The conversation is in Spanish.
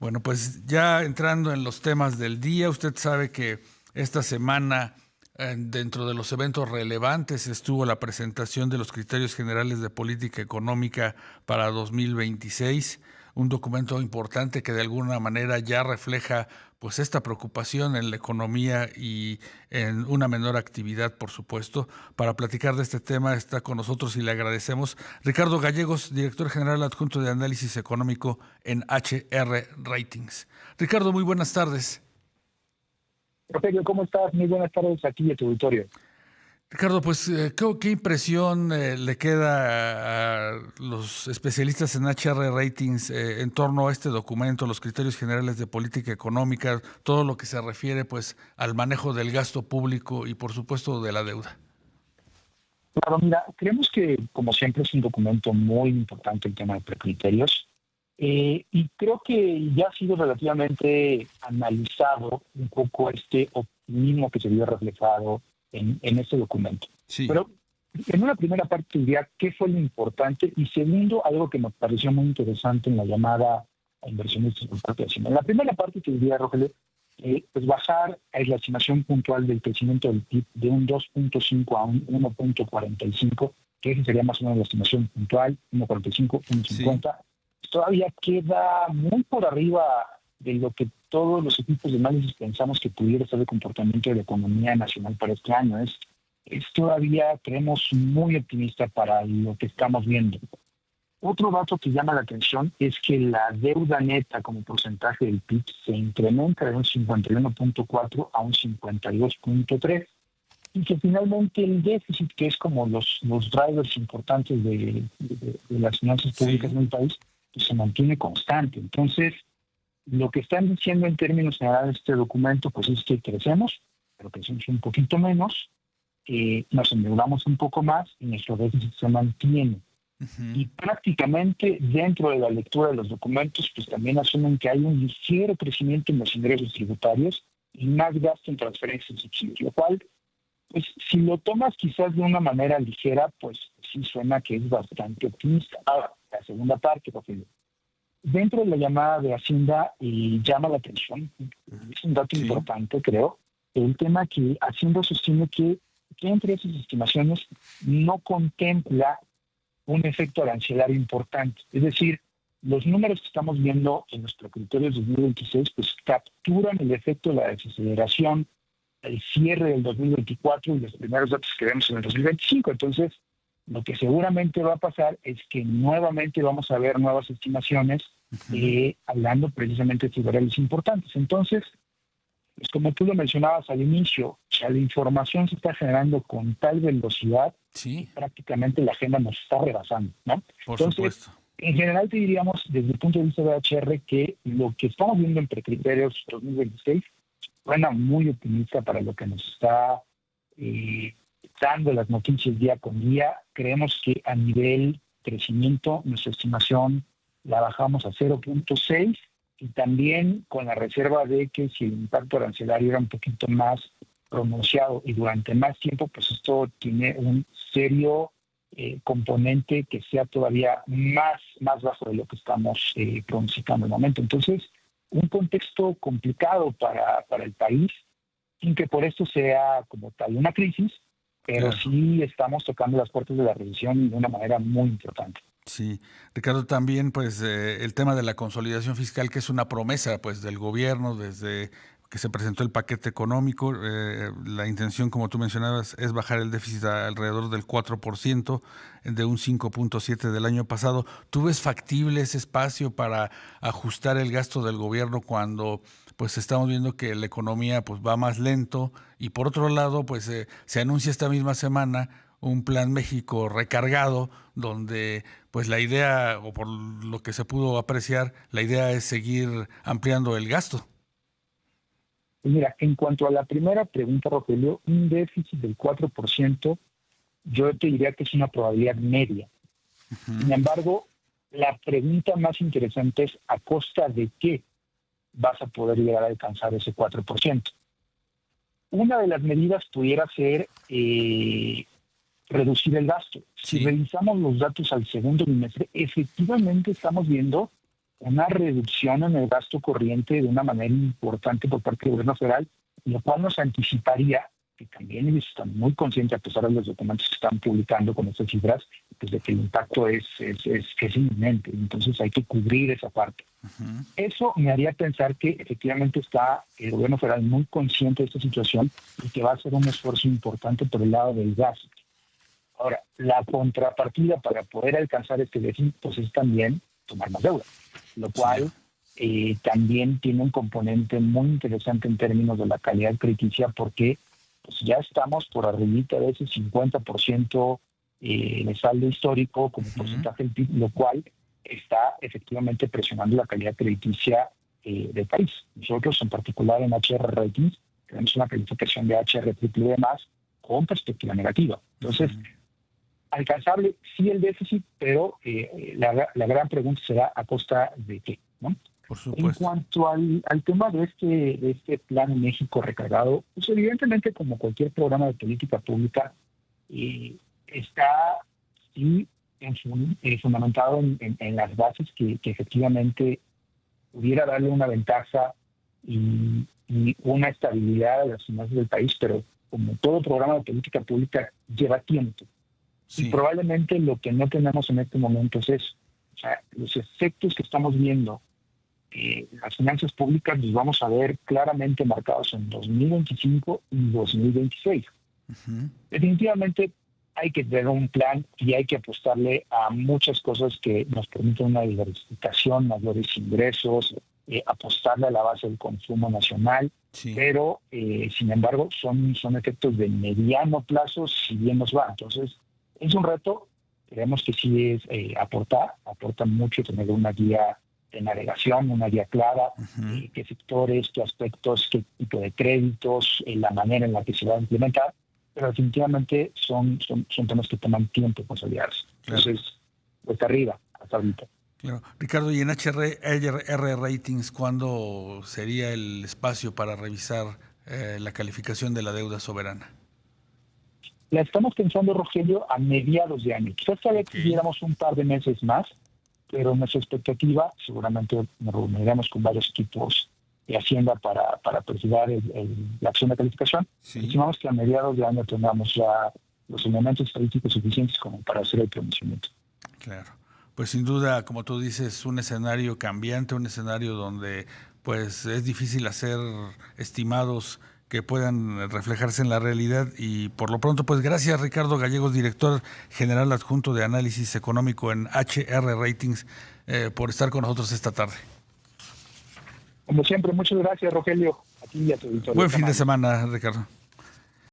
Bueno, pues ya entrando en los temas del día, usted sabe que esta semana, dentro de los eventos relevantes, estuvo la presentación de los criterios generales de política económica para 2026, un documento importante que de alguna manera ya refleja pues esta preocupación en la economía y en una menor actividad, por supuesto. Para platicar de este tema está con nosotros y le agradecemos Ricardo Gallegos, director general adjunto de análisis económico en HR Ratings. Ricardo, muy buenas tardes. Rogelio, ¿cómo estás? Muy buenas tardes aquí a tu auditorio. Ricardo, pues, ¿qué impresión le queda a los especialistas en HR Ratings en torno a este documento, los criterios generales de política económica, todo lo que se refiere pues al manejo del gasto público y por supuesto de la deuda? Claro, mira, creemos que como siempre es un documento muy importante el tema de precriterios y creo que ya ha sido relativamente analizado un poco este optimismo que se vio reflejado en este documento. Sí. Pero en una primera parte diría qué fue lo importante y segundo, algo que nos pareció muy interesante en la llamada a inversionistas por parte de Hacienda. En la primera parte te diría, Rogelio, pues bajar la estimación puntual del crecimiento del PIB de un 2.5 a un 1.45, que esa sería más o menos la estimación puntual, 1.45, Sí. 1.50. Todavía queda muy por arriba de lo que todos los equipos de análisis pensamos que pudiera ser el comportamiento de la economía nacional para este año. Es todavía, creemos, muy optimista para lo que estamos viendo. Otro dato que llama la atención es que la deuda neta como porcentaje del PIB se incrementa de un 51.4 a un 52.3 y que finalmente el déficit, que es como los drivers importantes de las finanzas públicas Sí. en el país, pues se mantiene constante. Entonces, lo que están diciendo en términos generales este documento, pues es que crecemos, pero crecemos un poquito menos, nos endeudamos un poco más y nuestro déficit se mantiene. Uh-huh. Y prácticamente dentro de la lectura de los documentos, pues también asumen que hay un ligero crecimiento en los ingresos tributarios y más gasto en transferencias y subsidios, lo cual, pues si lo tomas quizás de una manera ligera, pues sí suena que es bastante optimista. Ahora, la segunda parte, Rafael, dentro de la llamada de Hacienda llama la atención, es un dato Sí. importante, creo, el tema que Hacienda sostiene que entre esas estimaciones no contempla un efecto arancelario importante. Es decir, los números que estamos viendo en los precriterios 2026 pues capturan el efecto de la desaceleración, el cierre del 2024 y los primeros datos que vemos en el 2025. Entonces, lo que seguramente va a pasar es que nuevamente vamos a ver nuevas estimaciones Uh-huh. hablando precisamente de estos variables importantes. Entonces, pues como tú lo mencionabas al inicio, o sea, la información se está generando con tal velocidad que Sí, prácticamente la agenda nos está rebasando, ¿no? por Entonces, supuesto. en general te diríamos desde el punto de vista de HR que lo que estamos viendo en precriterios 2026 suena muy optimista para lo que nos está dando las noticias día con día. Creemos que a nivel crecimiento nuestra estimación la bajamos a 0.6 y también con la reserva de que si el impacto arancelario era un poquito más pronunciado y durante más tiempo, pues esto tiene un serio componente que sea todavía más bajo de lo que estamos pronosticando en el momento. Entonces, un contexto complicado para el país, sin que por esto sea como tal una crisis, pero Claro. sí estamos tocando las puertas de la recesión de una manera muy importante. Sí, Ricardo, también pues el tema de la consolidación fiscal, que es una promesa pues del gobierno desde que se presentó el paquete económico, la intención, como tú mencionabas, es bajar el déficit a alrededor del 4% de un 5.7 del año pasado. ¿Tú ves factible ese espacio para ajustar el gasto del gobierno cuando pues estamos viendo que la economía pues va más lento y por otro lado pues se anuncia esta misma semana un plan México recargado donde pues la idea, o por lo que se pudo apreciar, la idea es seguir ampliando el gasto? Pues mira, en cuanto a la primera pregunta, Rogelio, un déficit del 4%, yo te diría que es una probabilidad media. Sin Uh-huh. embargo, la pregunta más interesante es ¿a costa de qué vas a poder llegar a alcanzar ese 4%? Una de las medidas pudiera ser reducir el gasto. Si Sí. revisamos los datos al segundo trimestre, efectivamente estamos viendo una reducción en el gasto corriente de una manera importante por parte del gobierno federal, lo cual nos anticiparía, que también ellos están muy conscientes, a pesar de los documentos que están publicando con estas cifras, pues de que el impacto es inminente. Entonces hay que cubrir esa parte. Uh-huh. Eso me haría pensar que efectivamente está el gobierno federal muy consciente de esta situación y que va a hacer un esfuerzo importante por el lado del gasto. Ahora, la contrapartida para poder alcanzar este déficit pues es también tomar más deuda, lo cual también tiene un componente muy interesante en términos de la calidad crediticia, porque pues ya estamos por arribita de ese 50% de saldo histórico como porcentaje del PIB, lo cual está efectivamente presionando la calidad crediticia del país. Nosotros, en particular en HR Ratings, tenemos una calificación de HR triple más con perspectiva negativa. Entonces, alcanzable sí el déficit, pero la gran pregunta será ¿a costa de qué? ¿No? Por supuesto. En cuanto al tema de este plan México recargado, pues evidentemente como cualquier programa de política pública, está sí fundamentado en las bases que efectivamente pudiera darle una ventaja y una estabilidad a las finanzas del país, pero como todo programa de política pública lleva tiempo. Sí. Y probablemente lo que no tenemos en este momento es eso. O sea, los efectos que estamos viendo las finanzas públicas los vamos a ver claramente marcados en 2025 y 2026. Uh-huh. Definitivamente hay que tener un plan y hay que apostarle a muchas cosas que nos permitan una diversificación, mayores ingresos, apostarle a la base del consumo nacional, sí. Pero sin embargo son efectos de mediano plazo si bien nos va. Entonces es un reto, creemos que sí es aporta mucho tener una guía de navegación, una guía clara, uh-huh. Qué sectores, qué aspectos, qué tipo de créditos, la manera en la que se va a implementar, pero definitivamente son temas que toman tiempo consolidarse. Claro. Entonces, pues arriba, hasta ahorita. Claro. Ricardo, y en HR Ratings, ¿cuándo sería el espacio para revisar la calificación de la deuda soberana? La estamos pensando, Rogelio, a mediados de año. Quizás todavía tuviéramos un par de meses más, pero nuestra expectativa, seguramente nos reuniremos con varios equipos de Hacienda para perfilar la acción de calificación. Sí. Estimamos que a mediados de año tengamos ya los elementos estadísticos suficientes como para hacer el pronunciamiento. Claro. Pues sin duda, como tú dices, un escenario cambiante, un escenario donde pues es difícil hacer estimados que puedan reflejarse en la realidad, y por lo pronto, pues gracias Ricardo Gallegos, director general adjunto de análisis económico en HR Ratings, por estar con nosotros esta tarde. Como siempre, muchas gracias, Rogelio, a ti y a tu auditorio. Buen fin de semana, Ricardo.